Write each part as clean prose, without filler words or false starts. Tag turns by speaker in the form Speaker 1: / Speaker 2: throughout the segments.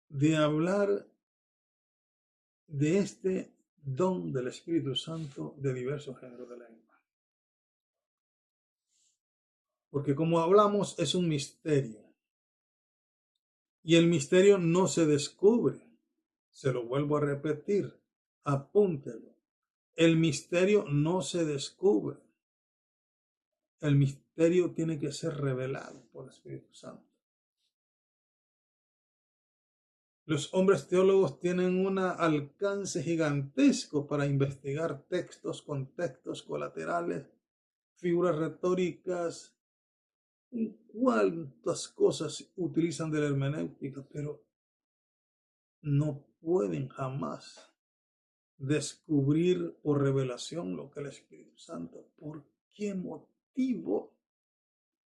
Speaker 1: de hablar de este don del Espíritu Santo de diversos géneros de lengua. Porque como hablamos, es un misterio. Y el misterio no se descubre. Se lo vuelvo a repetir. Apúntelo. El misterio no se descubre. El misterio tiene que ser revelado por el Espíritu Santo. Los hombres teólogos tienen un alcance gigantesco para investigar textos, contextos colaterales, figuras retóricas, y cuántas cosas utilizan de la hermenéutica, pero no pueden jamás descubrir por revelación lo que el Espíritu Santo. ¿Por qué motivo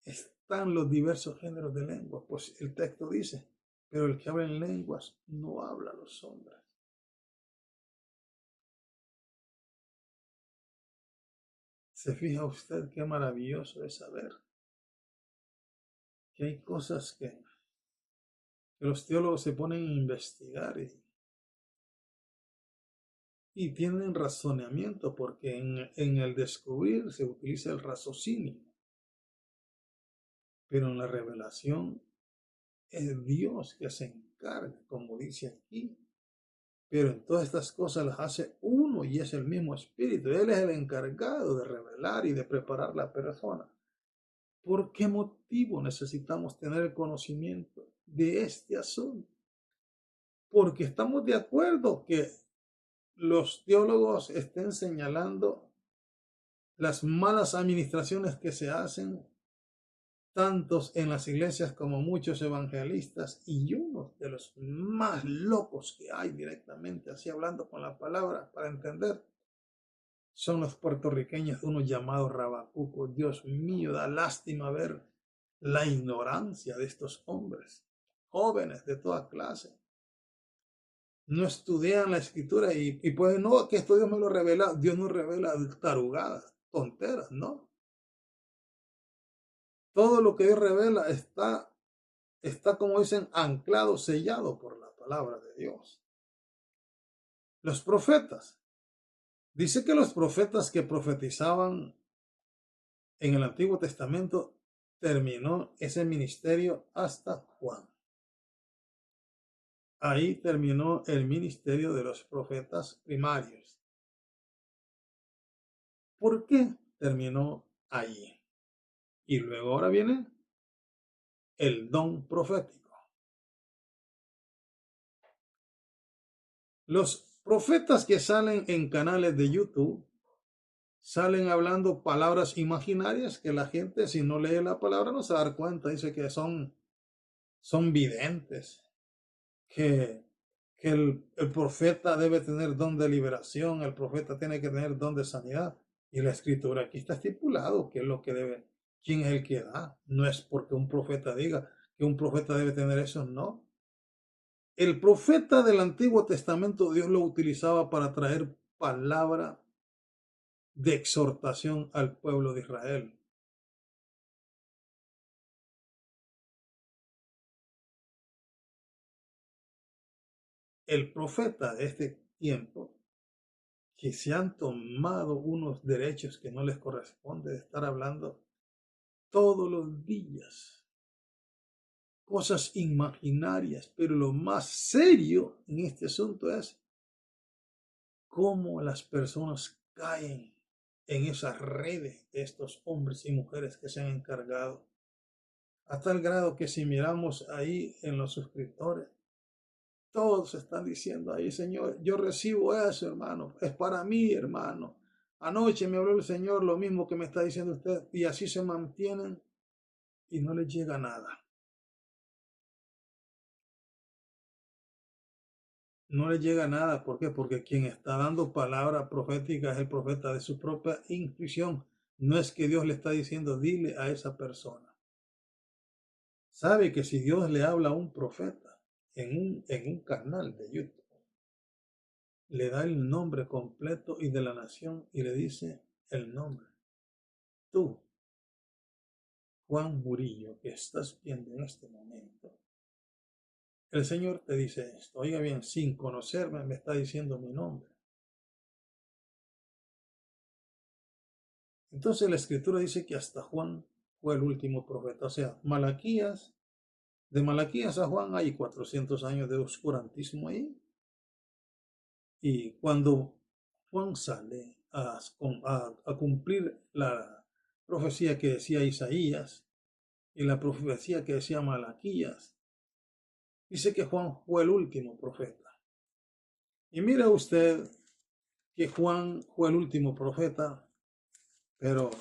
Speaker 1: están los diversos géneros de lengua? Pues el texto dice, pero el que habla en lenguas no habla a los hombres. ¿Se fija usted qué maravilloso es saber que hay cosas que los teólogos se ponen a investigar y tienen razonamiento, porque en el descubrir se utiliza el raciocinio, pero en la revelación es Dios que se encarga, como dice aquí. Pero en todas estas cosas las hace uno y es el mismo Espíritu. Él es el encargado de revelar y de preparar la persona. ¿Por qué motivo necesitamos tener el conocimiento de este asunto? Porque estamos de acuerdo que los teólogos estén señalando las malas administraciones que se hacen, tantos en las iglesias como muchos evangelistas, y uno de los más locos que hay directamente, así hablando con la palabra para entender, son los puertorriqueños, unos llamados rabacucos. Dios mío, da lástima ver la ignorancia de estos hombres, jóvenes de toda clase. No estudian la escritura y pues no, que esto Dios me lo revela. Dios no revela tarugadas, tonteras, no. Todo lo que Dios revela está, como dicen, anclado, sellado por la palabra de Dios. Los profetas. Dice que los profetas que profetizaban en el Antiguo Testamento terminó ese ministerio hasta Juan. Ahí terminó el ministerio de los profetas primarios. ¿Por qué terminó ahí? Y luego ahora viene el don profético. Los profetas que salen en canales de YouTube salen hablando palabras imaginarias que la gente, si no lee la palabra, no se da cuenta. Dice que son videntes, que el profeta debe tener don de liberación, el profeta tiene que tener don de sanidad. Y la escritura aquí está estipulado qué es lo que debe, quién es el que da. No es porque un profeta diga que un profeta debe tener eso, no. El profeta del Antiguo Testamento, Dios lo utilizaba para traer palabra de exhortación al pueblo de Israel. El profeta de este tiempo, que se han tomado unos derechos que no les corresponde de estar hablando todos los días, cosas imaginarias, pero lo más serio en este asunto es cómo las personas caen en esas redes de estos hombres y mujeres que se han encargado, a tal grado que si miramos ahí en los suscriptores, todos están diciendo ahí, Señor, yo recibo eso, hermano, es para mí, hermano. Anoche me habló el Señor lo mismo que me está diciendo usted, y así se mantienen y no les llega nada. No les llega nada, ¿por qué? Porque quien está dando palabra profética es el profeta de su propia intuición. No es que Dios le está diciendo, dile a esa persona. Sabe que si Dios le habla a un profeta en un canal de YouTube, le da el nombre completo y de la nación y le dice el nombre. Tú, Juan Murillo, que estás viendo en este momento, el Señor te dice esto. Oiga bien, sin conocerme me está diciendo mi nombre. Entonces la Escritura dice que hasta Juan fue el último profeta. O sea, Malaquías, de Malaquías a Juan hay 400 años de oscurantismo ahí. Y cuando Juan sale a cumplir la profecía que decía Isaías y la profecía que decía Malaquías, dice que Juan fue el último profeta. Y mira usted que Juan fue el último profeta, pero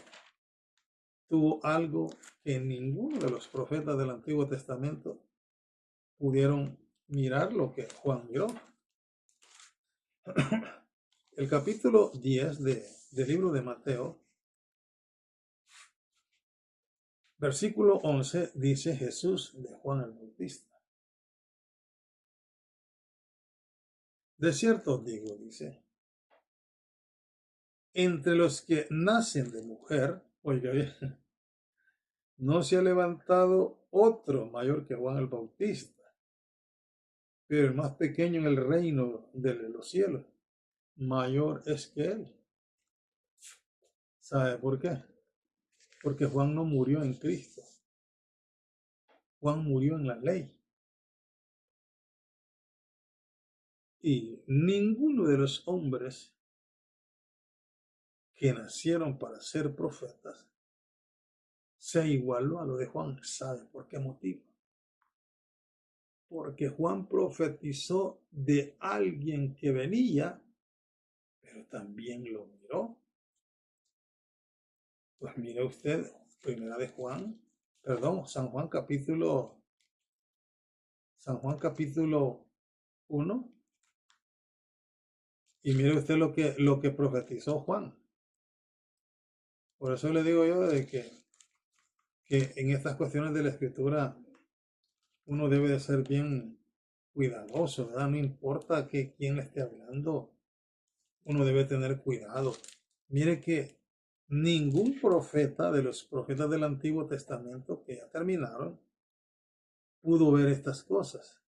Speaker 1: tuvo algo que ninguno de los profetas del Antiguo Testamento pudieron mirar lo que Juan miró. El capítulo 10 del libro de Mateo, versículo 11, dice Jesús de Juan el Bautista. De cierto os digo, dice, entre los que nacen de mujer, oiga bien, no se ha levantado otro mayor que Juan el Bautista, pero el más pequeño en el reino de los cielos, mayor es que él. ¿Sabe por qué? Porque Juan no murió en Cristo. Juan murió en la ley. Y ninguno de los hombres que nacieron para ser profetas se igualó a lo de Juan. ¿Sabe por qué motivo? Porque Juan profetizó de alguien que venía, pero también lo miró. Pues mire usted, primera de Juan, perdón, San Juan capítulo 1, y mire usted lo que profetizó Juan. Por eso le digo yo de que en estas cuestiones de la escritura uno debe de ser bien cuidadoso, ¿verdad? No importa que quién le esté hablando, uno debe tener cuidado. Mire que ningún profeta de los profetas del Antiguo Testamento que ya terminaron pudo ver estas cosas.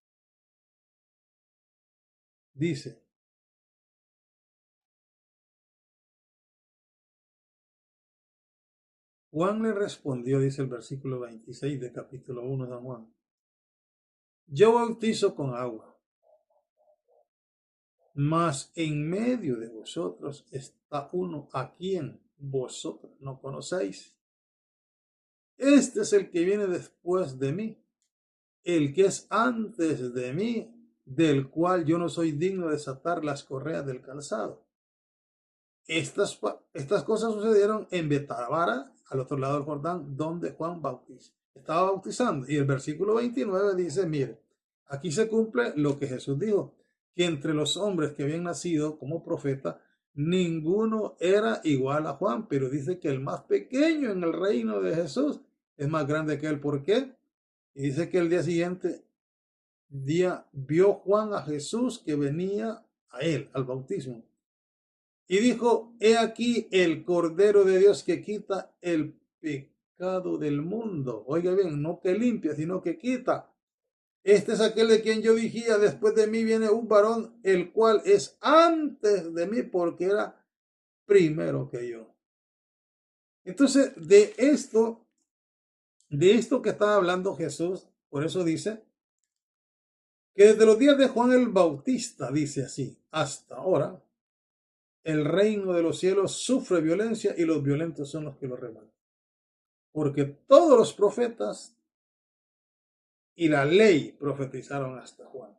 Speaker 1: Dice, Juan le respondió, dice el versículo 26 del capítulo 1 de San Juan, yo bautizo con agua, mas en medio de vosotros está uno a quien vosotros no conocéis. Este es el que viene después de mí, el que es antes de mí, del cual yo no soy digno de desatar las correas del calzado. Estas cosas sucedieron en Betabara, al otro lado del Jordán, donde Juan estaba bautizando. Y el versículo 29 dice, mire, aquí se cumple lo que Jesús dijo, que entre los hombres que habían nacido como profeta, ninguno era igual a Juan, pero dice que el más pequeño en el reino de Jesús es más grande que él. ¿Por qué? Y dice que el día siguiente vio Juan a Jesús que venía a él, al bautismo. Y dijo, he aquí el Cordero de Dios que quita el pecado del mundo. Oiga bien, no que limpia, sino que quita. Este es aquel de quien yo dijía, después de mí viene un varón, el cual es antes de mí, porque era primero que yo. Entonces, de esto que está hablando Jesús, por eso dice, que desde los días de Juan el Bautista, dice así, hasta ahora, el reino de los cielos sufre violencia y los violentos son los que lo arrebatan. Porque todos los profetas y la ley profetizaron hasta Juan.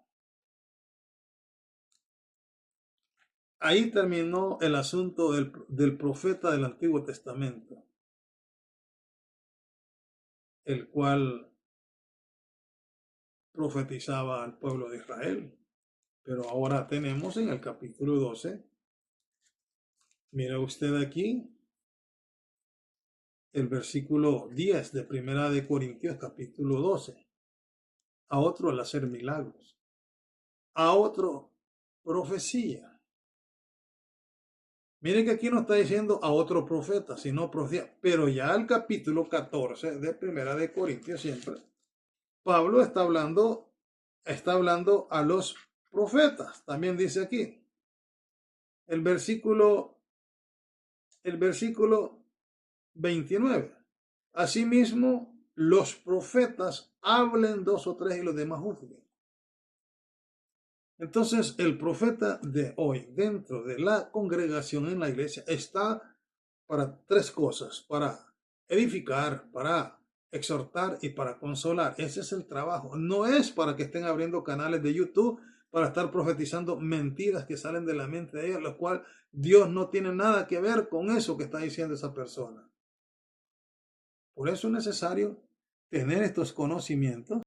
Speaker 1: Ahí terminó el asunto del profeta del Antiguo Testamento, el cual profetizaba al pueblo de Israel. Pero ahora tenemos en el capítulo 12, mira usted aquí, el versículo 10 de Primera de Corintios, capítulo 12. A otro al hacer milagros, a otro profecía. Miren que aquí no está diciendo a otro profeta, sino profeta. Pero ya el capítulo 14 de Primera de Corintios siempre, Pablo está hablando a los profetas. También dice aquí, el versículo, el versículo 29. Asimismo, los profetas hablen dos o tres y los demás juzguen. Entonces, el profeta de hoy dentro de la congregación en la iglesia está para tres cosas: para edificar, para exhortar y para consolar. Ese es el trabajo. No es para que estén abriendo canales de YouTube para estar profetizando mentiras que salen de la mente de ellos, lo cual Dios no tiene nada que ver con eso que está diciendo esa persona. Por eso es necesario tener estos conocimientos